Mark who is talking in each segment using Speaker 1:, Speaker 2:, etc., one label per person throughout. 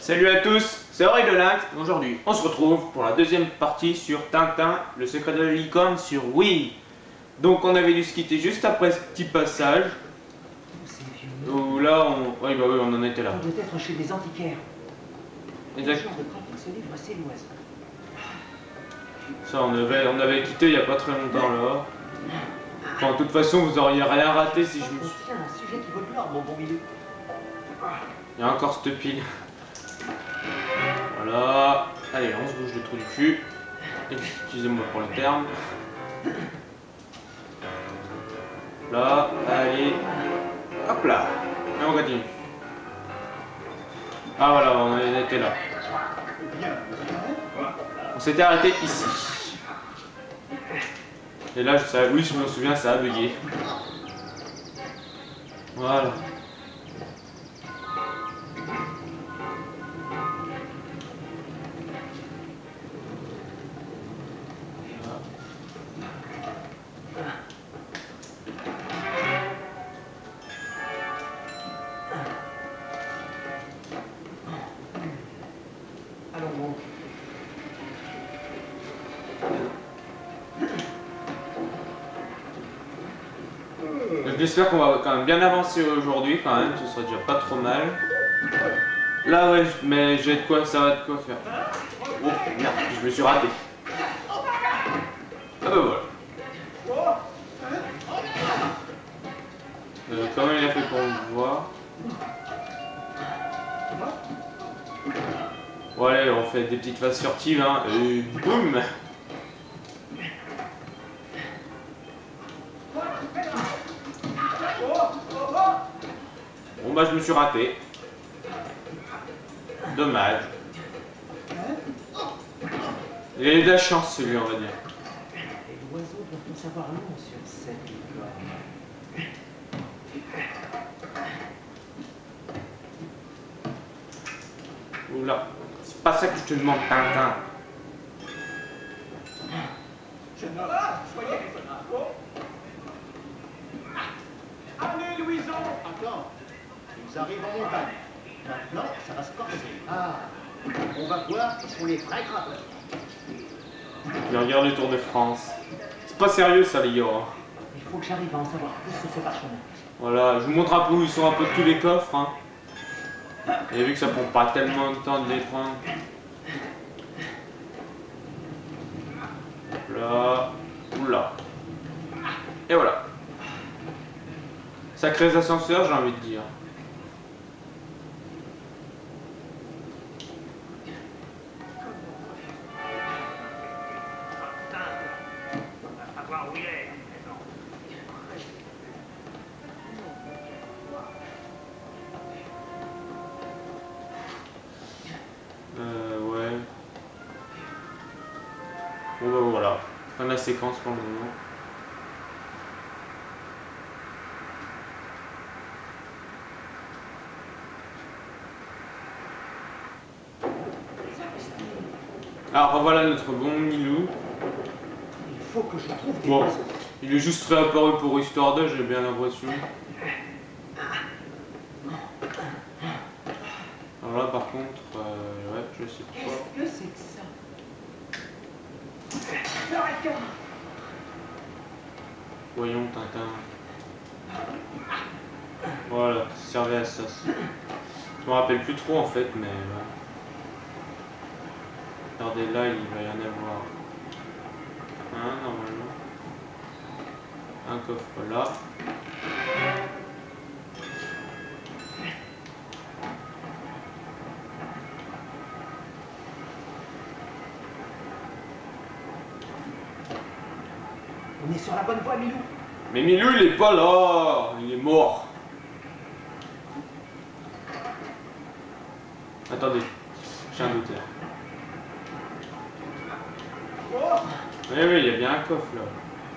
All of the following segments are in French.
Speaker 1: Salut à tous, c'est Henri de Lynx. Aujourd'hui, on se retrouve pour la deuxième partie sur Tintin, le secret de la licorne sur Wii. Donc on avait dû se quitter juste après ce petit passage. Où là, oui, on en était là.
Speaker 2: On doit être chez des antiquaires.
Speaker 1: Exact.
Speaker 2: Le genre de trafic se livre assez l'ouest.
Speaker 1: Ça, on avait quitté il n'y a pas très longtemps là. Enfin, de toute façon, vous auriez rien raté si je me suis...
Speaker 2: Tiens, un sujet qui vaut de l'or, mon bon milieu.
Speaker 1: Il y a encore cette pile. Voilà. Allez, on se bouge le trou du cul. Excusez-moi pour le terme. Là, allez. Hop là. Et on continue. Ah voilà, on était là. On s'était arrêté ici. Et là, oui, je me souviens, ça a bugué. Voilà.
Speaker 2: Allons donc.
Speaker 1: J'espère qu'on va quand même bien avancer aujourd'hui, quand même, ce serait déjà pas trop mal. Là, ouais, mais j'ai de quoi, ça va de quoi faire. Oh merde, je me suis raté. Ah bah voilà. Comment il a fait pour me voir? Bon allez, on fait des petites phases furtives, hein, et boum. Bon bah je me suis raté. Dommage. Il a eu de la chance celui, on va dire.
Speaker 2: Les oiseaux doivent en savoir long sur cette licorne.
Speaker 1: Oula, c'est pas ça que je te demande, Tintin.
Speaker 3: Jeune homme, soyez raisonnable. Allez, Louison! Attends, ils arrivent en montagne. Maintenant, ça va se corser. Ah, on va voir qui sont les vrais grappeurs.
Speaker 1: Il regarde le Tour de France. C'est pas sérieux ça les gars.
Speaker 2: Il faut que j'arrive à en savoir plus sur ce parchemin.
Speaker 1: Voilà, je vous montre un peu où ils sont un peu tous les coffres. Hein. Et vu que ça prend pas tellement de temps de les prendre. Là, oula. Et voilà. Sacrés ascenseurs, j'ai envie de dire. Ouais. Bon bah voilà. Fin de la séquence pour le moment. Alors revoilà notre bon Milou.
Speaker 2: Il faut que je trouve des
Speaker 1: Bon,
Speaker 2: oiseaux.
Speaker 1: il est juste réapparu pour histoire d'eux, j'ai bien l'impression. Alors là par contre, ouais, je sais pas.
Speaker 2: Qu'est-ce que c'est que ça?
Speaker 1: Voyons Tintin. Voilà, ça servait à ça. Je me rappelle plus trop en fait, mais ouais. Regardez là, il va y en avoir un normalement. Un coffre là.
Speaker 2: On est sur la bonne voie, Milou.
Speaker 1: Mais Milou il est pas là, il est mort. Attendez, j'ai un doute là. Oui, il y a bien un coffre là.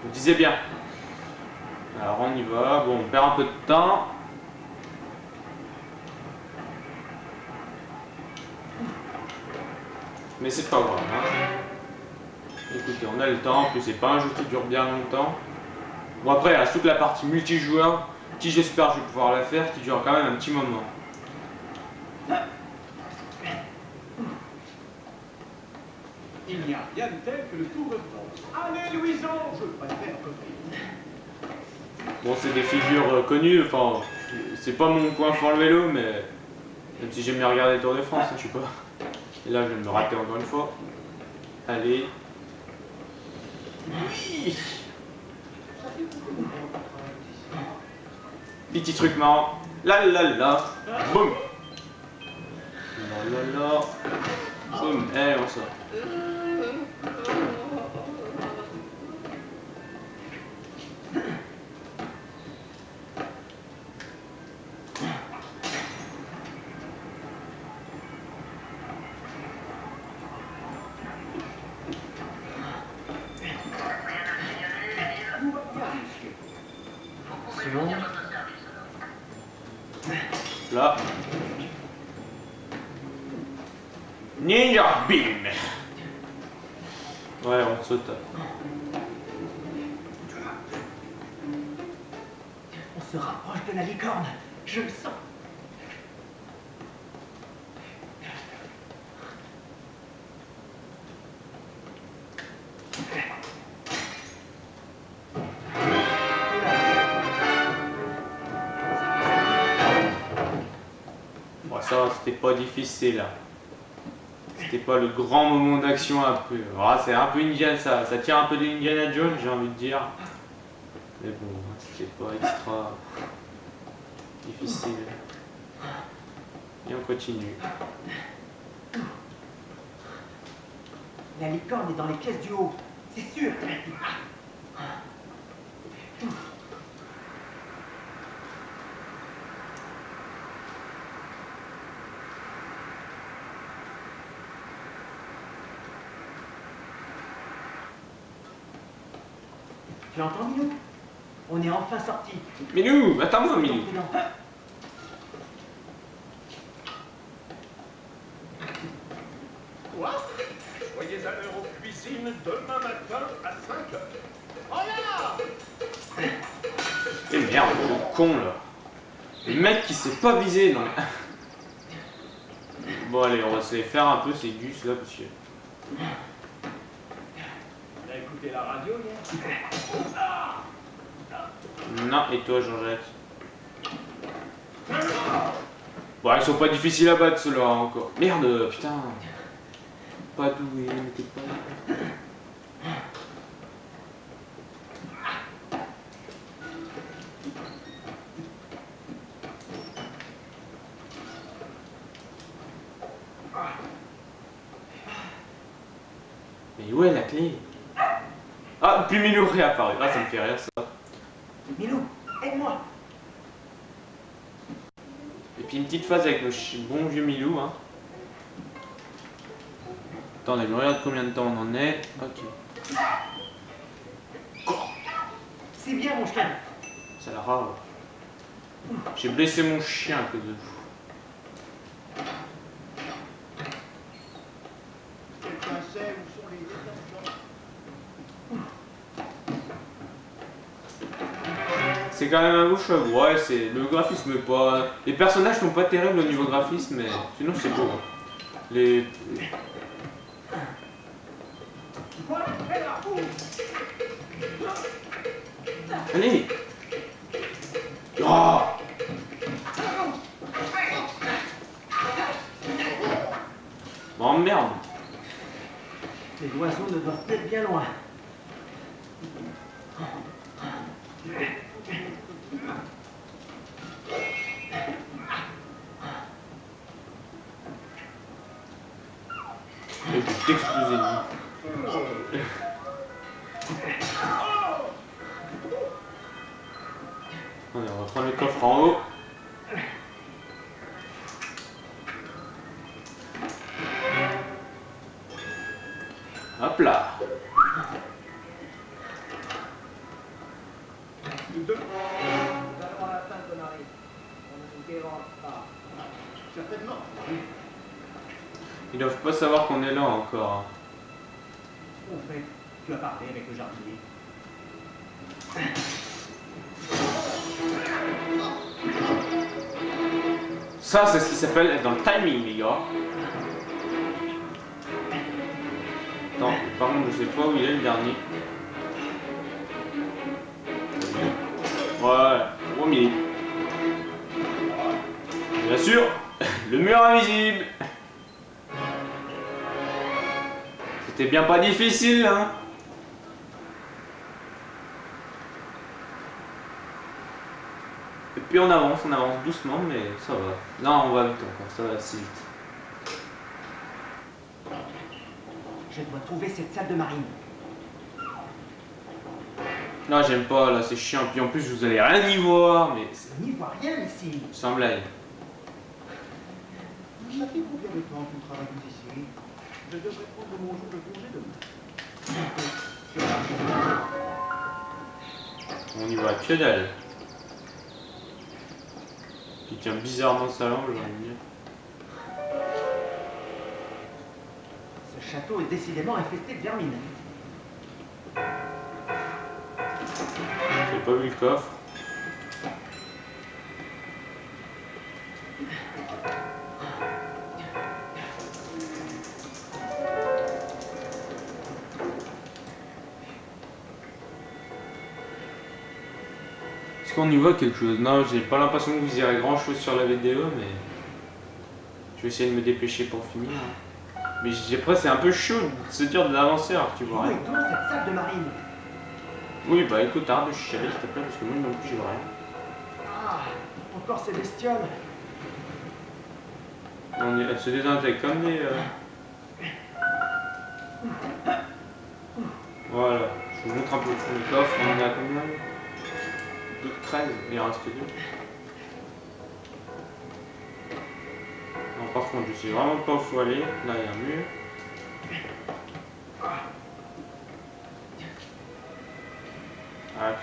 Speaker 1: Vous disiez bien. Alors on y va. Bon, on perd un peu de temps. Mais c'est pas grave. Hein. Écoutez, on a le temps. En plus, c'est pas un jeu qui dure bien longtemps. Bon, après, il reste toute la partie multijoueur qui, j'espère, je vais pouvoir la faire, qui dure quand même un petit moment.
Speaker 3: Il n'y a rien de tel que le Tour de France. Allez, Louison, je préfère copier.
Speaker 1: Bon, c'est des figures connues, enfin, c'est pas mon point fort le vélo, mais même si j'aime bien regarder le Tour de France, hein, je sais pas. Et là, je vais me rater encore une fois. Allez. Oui. Petit truc marrant. La la la. Boum. La la la. Boum. Allez, on sort. Là. Ninja Beam. Ouais, on saute.
Speaker 2: On se rapproche de la licorne. Je le sens.
Speaker 1: Bon, ça, c'était pas difficile là. C'était pas le grand moment d'action un peu. Voilà, c'est un peu Indiana, ça tire un peu de Indiana Jones, j'ai envie de dire. Mais bon, c'était pas extra difficile. Et on continue.
Speaker 2: La licorne est dans les caisses du haut. C'est sûr. Tu entends, Milou? On est enfin sortis.
Speaker 1: Milou, attends-moi, Milou.
Speaker 3: Quoi? Soyez à l'heure aux cuisines demain matin à 5 heures. Voilà!
Speaker 1: Et merde, le con là. Le mec qui sait pas viser, non. Bon, allez, on va se les faire un peu ces gus là, parce que.
Speaker 3: T'as écouté la radio hier?
Speaker 1: Non, et toi, Jean-Jacques? Bon, ils sont pas difficiles à battre ceux-là encore. Merde, putain. Pas doué, mais t'es pas. Mais où est la clé? Ah, puis Milou réapparu. Ah, ça me fait rire ça.
Speaker 2: Milou, aide-moi.
Speaker 1: Et puis une petite phase avec le bon vieux Milou, hein. Attendez, je regarde combien de temps on en est. Ok.
Speaker 2: C'est bien, mon chien.
Speaker 1: Ça la rave. J'ai blessé mon chien à cause de vous.
Speaker 3: Quelqu'un sait où sont les détentions?
Speaker 1: C'est quand même un beau choix. Ouais, c'est le graphisme est pas. Les personnages sont pas terribles au niveau graphisme, mais sinon c'est beau. Les. Allez. Oh. Oh merde.
Speaker 2: Les oiseaux ne doivent plus être bien loin.
Speaker 1: Je vais t'exploser. Allez, on va prendre le coffre en haut. Hop là.
Speaker 3: Nous allons à la fin de Marie. On ne nous dérange pas. Certainement.
Speaker 1: Ils doivent pas savoir qu'on est là encore.
Speaker 3: Au fait, tu as parlé avec le jardinier.
Speaker 1: Ça, c'est ce qui s'appelle être dans le timing, les gars. Non, par contre, je sais pas où il est le dernier. Ouais, au milieu. Bien sûr, le mur invisible. C'était bien pas difficile, hein. Et puis on avance doucement, mais ça va. Non, on va vite encore, ça va assez vite.
Speaker 2: Je dois trouver cette salle de marine.
Speaker 1: Non, j'aime pas, là, c'est chiant. Puis en plus, vous allez rien y voir, mais
Speaker 2: Je n'y vois rien ici.
Speaker 1: sans blague.
Speaker 3: Ça fait combien de temps que nous travaillons ici? Je devrais prendre mon jour de congé demain.
Speaker 1: On y voit que dalle. Qui tient bizarrement sa langue, j'ai envie de dire.
Speaker 2: Ce château est décidément infesté de vermine.
Speaker 1: J'ai pas vu le coffre. Est-ce qu'on y voit quelque chose? Non, j'ai pas l'impression que vous irez grand chose sur la vidéo, mais je vais essayer de me dépêcher pour finir. Mais après, c'est un peu chaud de se dire d'avancer alors que tu vois
Speaker 2: Où
Speaker 1: rien.
Speaker 2: est donc cette salle de marine?
Speaker 1: Oui, bah écoute, arrête de chialer s'il te plaît, parce que moi non plus je vois rien.
Speaker 2: Ah, encore ces bestioles.
Speaker 1: Elle se désintègre comme des... Voilà, je vous montre un peu le fond du coffre, on en est à combien? 13, il en reste 2. Non, par contre, je sais vraiment pas où faut aller. Là, il y a un mur. Ah, ok.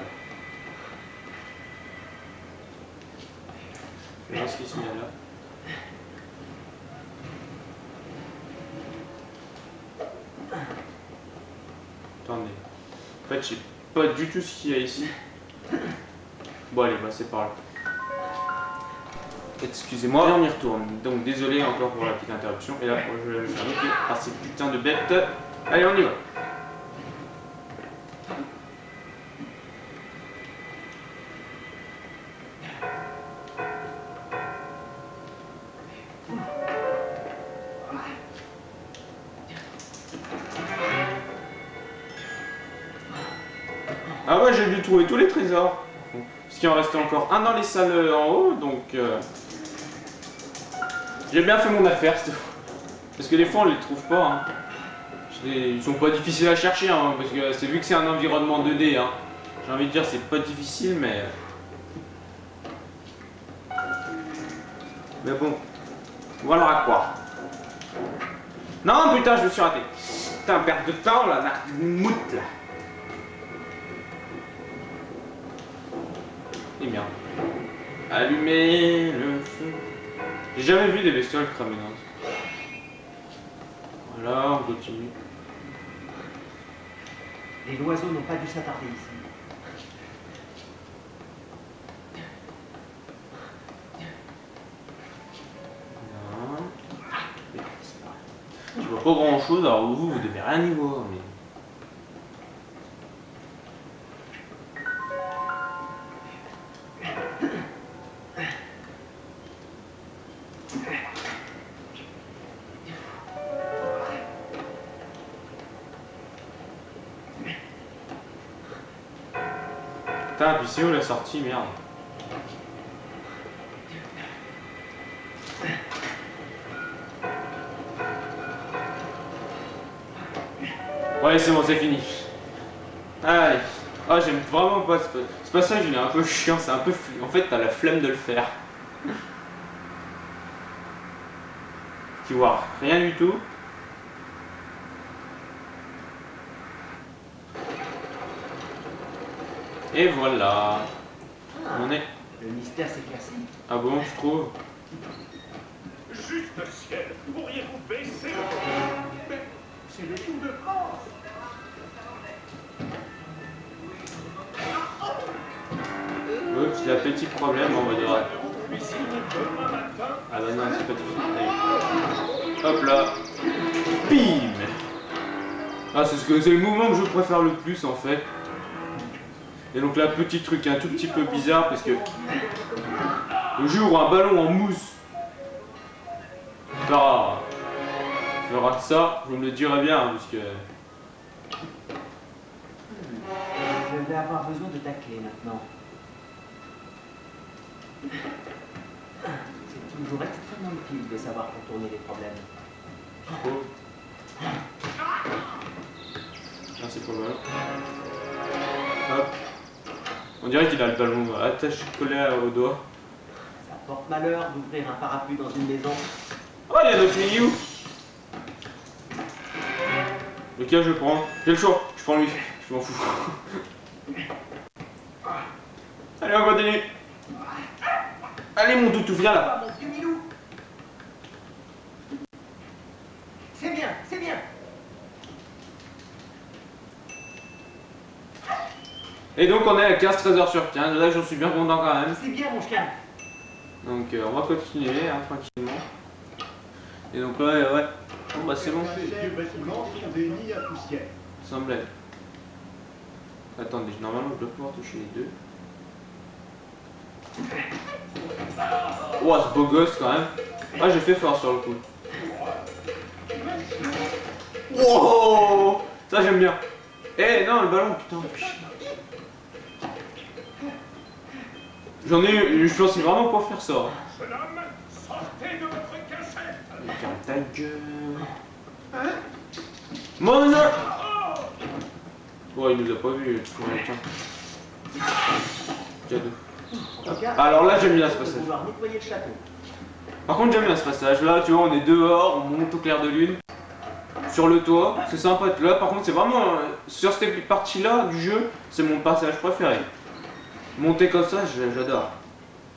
Speaker 1: Je vais voir ce qui se met là. Attendez. En fait, je sais pas du tout ce qu'il y a ici. Bon, allez, bah c'est par là. Excusez-moi, et on y retourne. Donc, désolé encore pour la petite interruption. Et là, je vais me faire niquer par ces putains de bêtes. Allez, on y va. Ah ouais, j'ai dû trouver tous les trésors. Parce qu'il en restait encore un dans les salles en haut, donc... J'ai bien fait mon affaire cette fois. Parce que des fois on les trouve pas. Hein. Ils sont pas difficiles à chercher, hein, parce que c'est vu que c'est un environnement 2D. Hein. J'ai envie de dire c'est pas difficile, mais... Mais bon, voilà quoi. Non putain, je me suis raté. Putain, perte de temps là, moute là. Et merde. Allumer le feu. J'ai jamais vu des bestioles cramer dans ça. Voilà, on continue.
Speaker 2: Les oiseaux n'ont pas dû s'attarder ici.
Speaker 1: Non. Je vois pas grand chose, alors vous devez rien y voir. Mais... Putain, puis c'est où la sortie, merde. Ouais, c'est bon, c'est fini. Allez. Ah, j'aime vraiment pas ce passage, il est un peu chiant, c'est un peu... En fait, t'as la flemme de le faire. Tu vois, rien du tout. Et voilà. On est...
Speaker 2: Le mystère s'éclaircit.
Speaker 1: Ah bon, je trouve.
Speaker 4: Juste ciel, pourriez-vous baisser le ton?
Speaker 3: C'est le Tour de France.
Speaker 1: Oups, il y a un petit problème, on va dire.
Speaker 4: Cuisine demain matin.
Speaker 1: Ah bah non, c'est pas difficile. Hop là. Bim. Ah, c'est le mouvement que je préfère le plus en fait. Et donc là, petit truc un tout petit peu bizarre parce que le jour où un ballon en mousse fera ça, je me le dirai bien parce que.
Speaker 2: Je vais avoir besoin de ta clé maintenant. C'est toujours extrêmement utile de savoir contourner les problèmes.
Speaker 1: Oh. Ah, c'est pas mal. Hop. On dirait qu'il a le ballon attaché collé au doigt.
Speaker 2: Ça porte malheur d'ouvrir un parapluie dans une maison.
Speaker 1: Oh, il y a notre Miyu. Lequel je prends? J'ai le choix. Je prends lui. Je m'en fous. Allez, on continue. Allez, mon toutou, viens là.
Speaker 2: Ah, mon vieux Milou! C'est bien, c'est bien!
Speaker 1: Et donc, on est à 15-13 heures sur 15. Là, j'en suis bien content quand même.
Speaker 2: C'est bien, mon chien!
Speaker 1: Donc, on va continuer hein, tranquillement. Et donc, là, ouais. Bon, bah, c'est bon.
Speaker 3: Ces vieux bâtiments sont des nids à poussière.
Speaker 1: Ça semblait. Attendez, normalement, je dois pouvoir toucher les deux. Oh, ce beau gosse quand même. Ah, j'ai fait fort sur le coup. Wow, ça j'aime bien. Eh non, le ballon, putain. J'en ai eu, je pensais vraiment pas faire ça.
Speaker 4: Jeune homme, sortez de votre cachette.
Speaker 1: Mais ferme ta gueule. Mon non. Oh, il nous a pas vu. Tiens. Cadeau. Alors là, j'aime bien ce passage.
Speaker 2: Vouloir nettoyer le château.
Speaker 1: Par contre, j'aime bien ce passage. Là, tu vois, on est dehors, on monte au clair de lune. Sur le toit, c'est sympa. Là, par contre, c'est vraiment. Sur cette partie-là du jeu, c'est mon passage préféré. Monter comme ça, j'adore.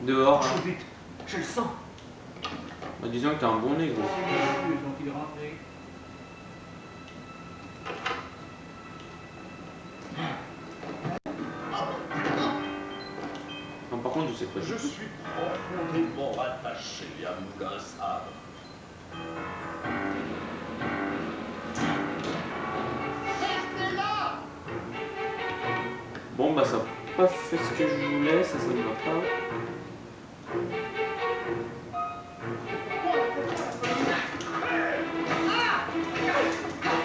Speaker 1: Dehors.
Speaker 2: Je
Speaker 1: Hein.
Speaker 2: bute, je le sens.
Speaker 1: Bah, disons que t'as un bon nez, gros.
Speaker 2: Sont-ils rentrés?
Speaker 1: Non, par contre, je sais pas.
Speaker 5: Je suis profondément attaché à Moulin Sabre.
Speaker 1: Bon, bah, ça n'a pas fait ce que je voulais, ça ne va pas.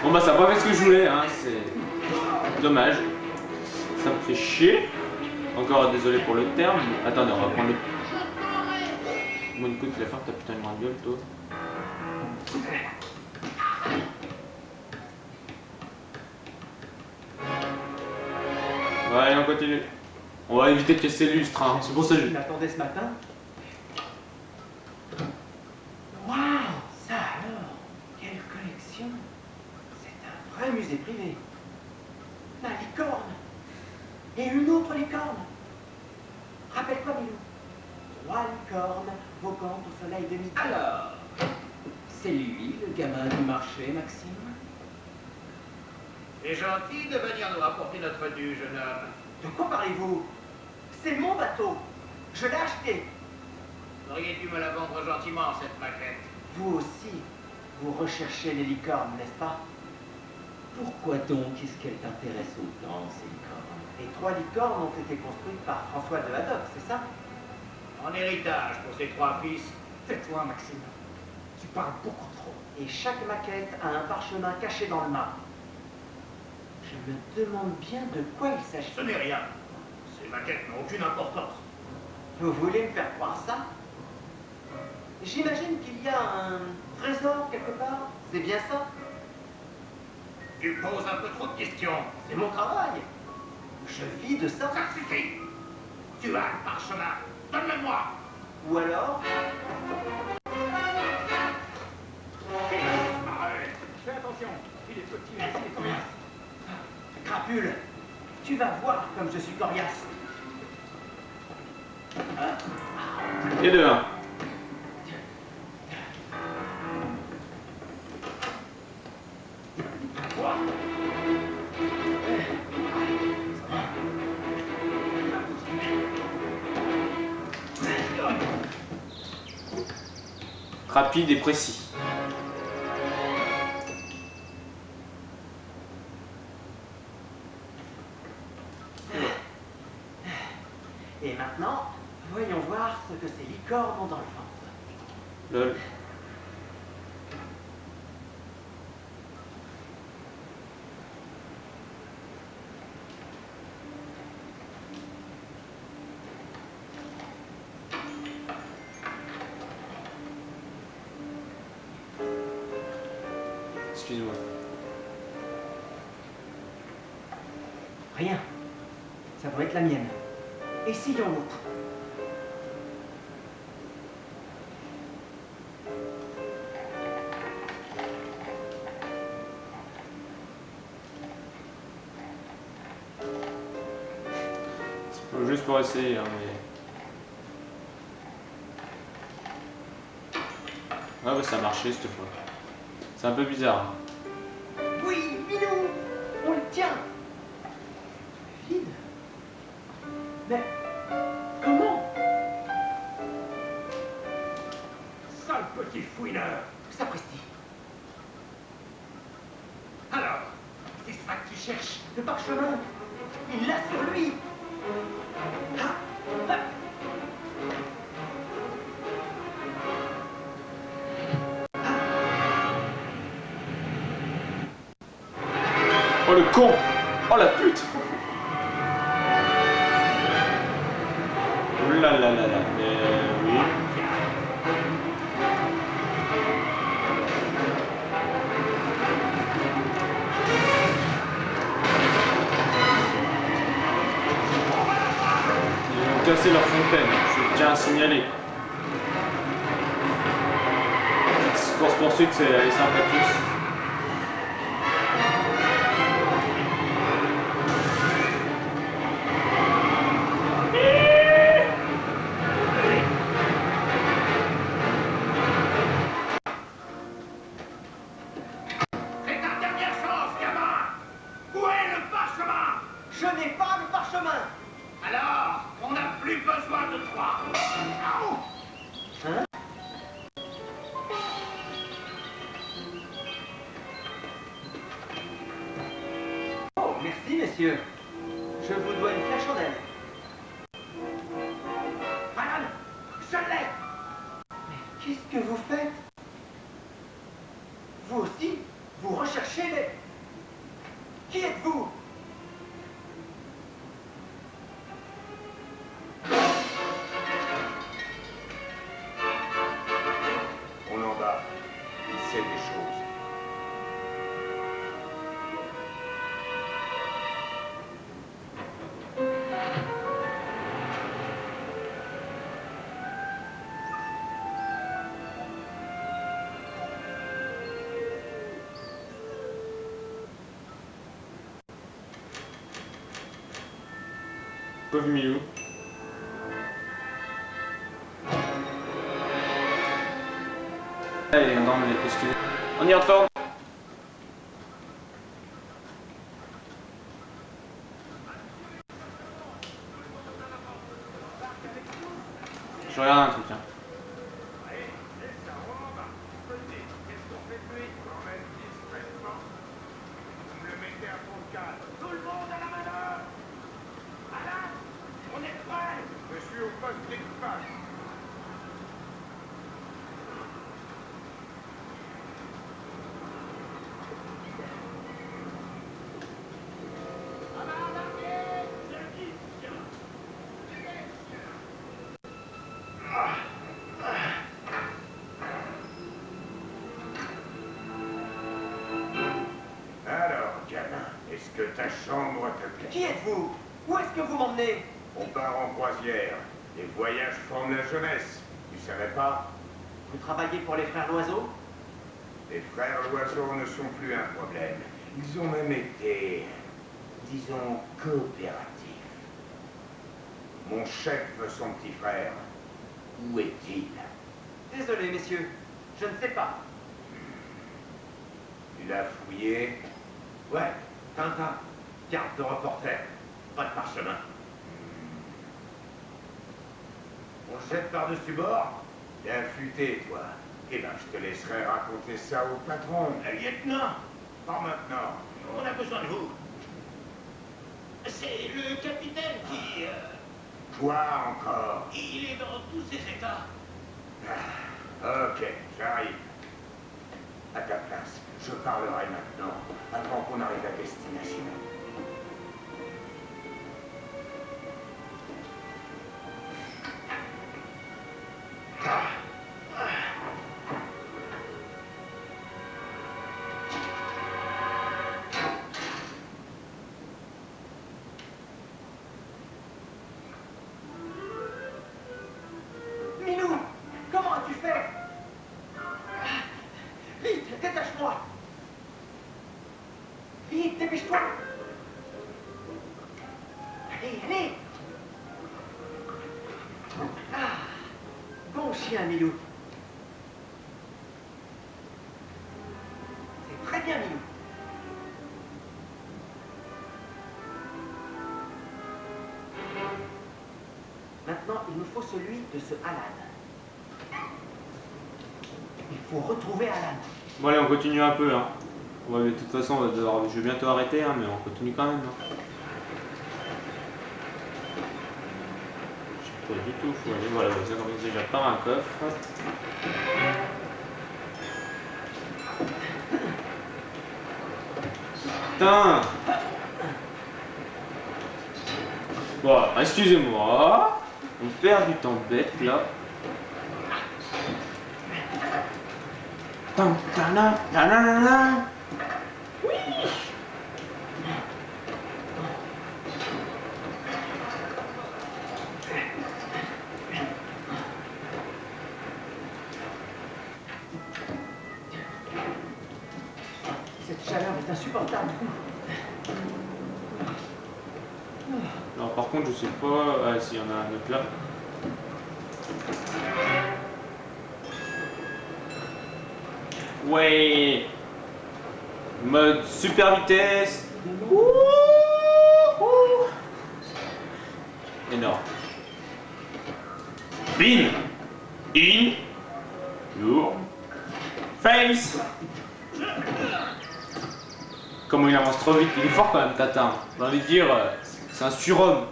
Speaker 1: Bon, bah, ça n'a pas fait ce que je voulais, hein, c'est dommage. Ça me fait chier. Encore désolé pour le terme. Attendez, on va prendre le. Bon, écoute, tu vas faire ta putain de grande gueule, toi. Ouais, allez, on continue. On va éviter de casser le lustre, hein. C'est pour ça que
Speaker 2: Tu
Speaker 1: je.
Speaker 2: m'attendais ce matin? Waouh! Ça alors! Quelle collection! C'est un vrai musée privé. La licorne! Et une autre licorne! Rappelle-toi, Milou. 3 licornes voguant au soleil de midi.
Speaker 6: Alors, c'est lui, le gamin du marché, Maxime?
Speaker 3: C'est gentil de venir nous rapporter notre dû, jeune homme.
Speaker 2: De quoi parlez-vous? C'est mon bateau. Je l'ai acheté.
Speaker 3: Vous auriez dû me la vendre gentiment, cette maquette.
Speaker 2: Vous aussi, vous recherchez les licornes, n'est-ce pas?
Speaker 6: Pourquoi donc est-ce qu'elle t'intéresse autant, ces licornes?
Speaker 2: Les 3 licornes ont été construites par François de Haddock, c'est ça?
Speaker 3: En héritage pour ses 3 fils.
Speaker 2: Tais-toi, Maxime. Tu parles beaucoup trop. Et chaque maquette a un parchemin caché dans le marbre. Je me demande bien de quoi il s'agit.
Speaker 3: Ce n'est rien. Ces maquettes n'ont aucune importance.
Speaker 2: Vous voulez me faire croire ça? J'imagine qu'il y a un trésor quelque part. C'est bien ça?
Speaker 3: Tu poses un peu trop de questions.
Speaker 2: C'est mon travail. Je vis de ça.
Speaker 3: Ça suffit. Tu as le parchemin. Donne-le-moi.
Speaker 2: Ou alors,
Speaker 3: Fais attention. Il est petit, mais il est coriace.
Speaker 2: crapule, tu vas voir comme je suis coriace.
Speaker 1: Et de 1. Rapide et précis.
Speaker 2: Et maintenant, voyons voir ce que ces licornes ont dans le ventre.
Speaker 1: Lol. Excuse-moi.
Speaker 2: Rien. Ça doit être la mienne. Essayons-nous.
Speaker 1: Juste pour essayer, hein, mais... Ouais, bah, ça a marché cette fois. C'est un peu bizarre. Hein.
Speaker 2: Oui, Minou, on le tient. Vide. Mais comment?
Speaker 4: Sale petit fouineur.
Speaker 2: Sapristi.
Speaker 4: Alors, c'est ça que tu cherches?
Speaker 2: Le parchemin. Il l'a sur lui. Ah, ah.
Speaker 1: Oh le con! Oh la pute! Ouh là là là là, oui. Ils ont cassé leur fontaine, je tiens à signaler. Cette course-poursuite, c'est sympathique.
Speaker 4: C'est ta dernière chance, gamin! Où est le parchemin?
Speaker 2: Je n'ai pas le parchemin.
Speaker 4: Alors, on n'a plus besoin de toi!
Speaker 2: Hein? Oh, merci, messieurs. Je vous dois une flèche chandelle.
Speaker 4: Alan, je l'ai!
Speaker 2: Mais qu'est-ce que vous faites? Vous aussi? Vous recherchez les... Qui êtes-vous?
Speaker 5: On en bas. Il sait des choses.
Speaker 1: Pauvre Milou. Allez, non, mais excusez. On y retourne. Je regarde un truc, hein.
Speaker 4: Qu'est-ce qu'on fait de lui? Emmène discrètement. Vous me le mettez à fond de cale. Tout le monde à la manœuvre! Alan, on est prêt! Je suis au poste d'équipage. Alors, gamin, est-ce que ta chambre te plaît?
Speaker 2: Qui êtes-vous? Où est-ce que vous m'emmenez?
Speaker 5: On part en croisière. Les voyages forment la jeunesse. Tu savais pas?
Speaker 2: Vous travaillez pour les frères Loiseau?
Speaker 5: Les frères Loiseau ne sont plus un problème. Ils ont même été, disons, coopératifs. Mon chef veut son petit frère. Où est-il?
Speaker 2: Désolé, messieurs. Je ne sais pas.
Speaker 5: Tu l'as fouillé?
Speaker 3: Ouais, Tintin, carte de reporter, pas de parchemin. On se jette par-dessus bord?
Speaker 5: Bien futé, toi. Eh ben, je te laisserai raconter ça au patron.
Speaker 3: Lieutenant,
Speaker 5: Pas maintenant.
Speaker 3: on a besoin de vous. C'est le capitaine qui...
Speaker 5: Quoi encore?
Speaker 4: Il est dans tous ses états.
Speaker 5: Ok, j'arrive. À ta place, je parlerai maintenant, avant qu'on arrive à destination.
Speaker 2: Milou, comment as-tu fait? Vite, détache-moi. Vite, dépêche-toi. Allez, allez. Ah, bon chien, Milou. C'est très bien, Milou. Maintenant, il me faut celui de ce Alan. Il faut retrouver Alan.
Speaker 1: Bon allez, on continue un peu. Hein. Ouais, mais de toute façon, je vais bientôt arrêter, hein, mais on continue quand même. Hein. Je sais pas du tout. Faut aller, voilà, ça commence déjà par un coffre. Putain. Bon, excusez-moi. On perd du temps bête là. Tam, tana, nanana.
Speaker 2: Oui. Cette chaleur est insupportable.
Speaker 1: Alors par contre, je sais pas. Ah, s'il y en a un autre là. Ouais. Mode super vitesse. Énorme. Bin. In. Your. Face. Comment il avance trop vite. Il est fort quand même, Tatin. J'ai envie de dire, c'est un surhomme.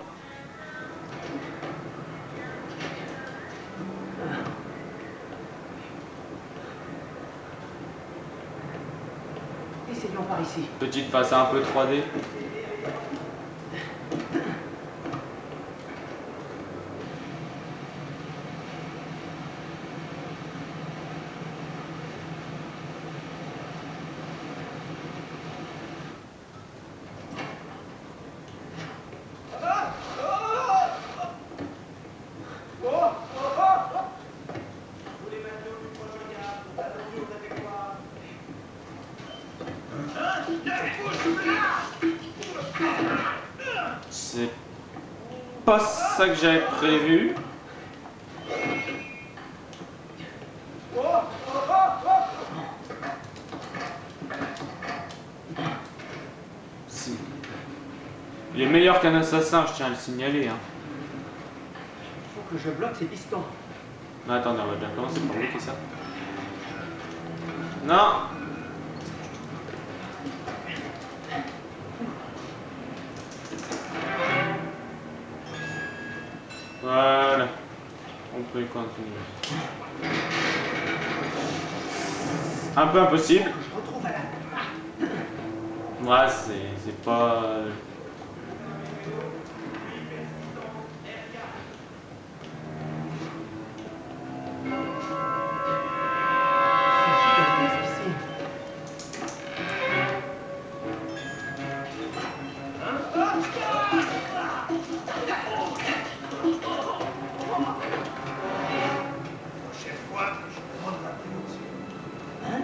Speaker 2: Essayons par ici.
Speaker 1: Petite face un peu 3D. C'est pas ça que j'avais prévu. Si. Il est meilleur qu'un assassin, je tiens à le signaler. Hein.
Speaker 2: Il faut que je bloque ces pistons.
Speaker 1: Non, attendez, on va bien commencer par bloquer ça. Non. Voilà. On peut continuer. Un peu impossible.
Speaker 2: Je retrouve Alan.
Speaker 1: Ouais, c'est pas...
Speaker 2: C'est gigantesque ici.
Speaker 4: Prochaine fois, je demande la plus.
Speaker 2: Hein?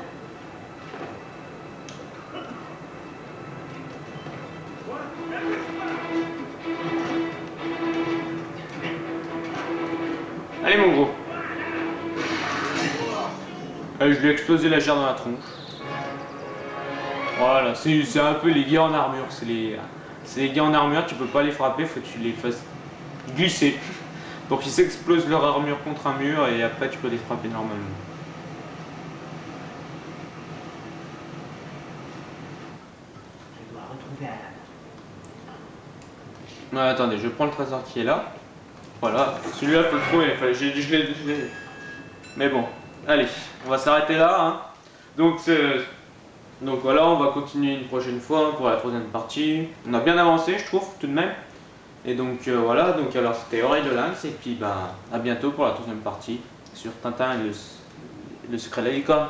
Speaker 1: Allez mon gros. Je lui ai explosé la chair dans la tronche. Voilà, c'est un peu les gars en armure. C'est les gars en armure, tu peux pas les frapper, faut que tu les fasses glisser. Pour qu'ils s'explosent leur armure contre un mur et après tu peux les frapper normalement.
Speaker 2: Je dois retrouver Alan.
Speaker 1: Ouais, attendez, je prends le trésor qui est là. Voilà, celui-là faut le trouver, mais bon, allez, on va s'arrêter là. Hein. Donc voilà, on va continuer une prochaine fois pour la troisième partie. On a bien avancé, je trouve, tout de même. Et donc voilà, donc alors c'était Oreille de Lynx, et puis bah à bientôt pour la troisième partie sur Tintin et le secret de la licorne.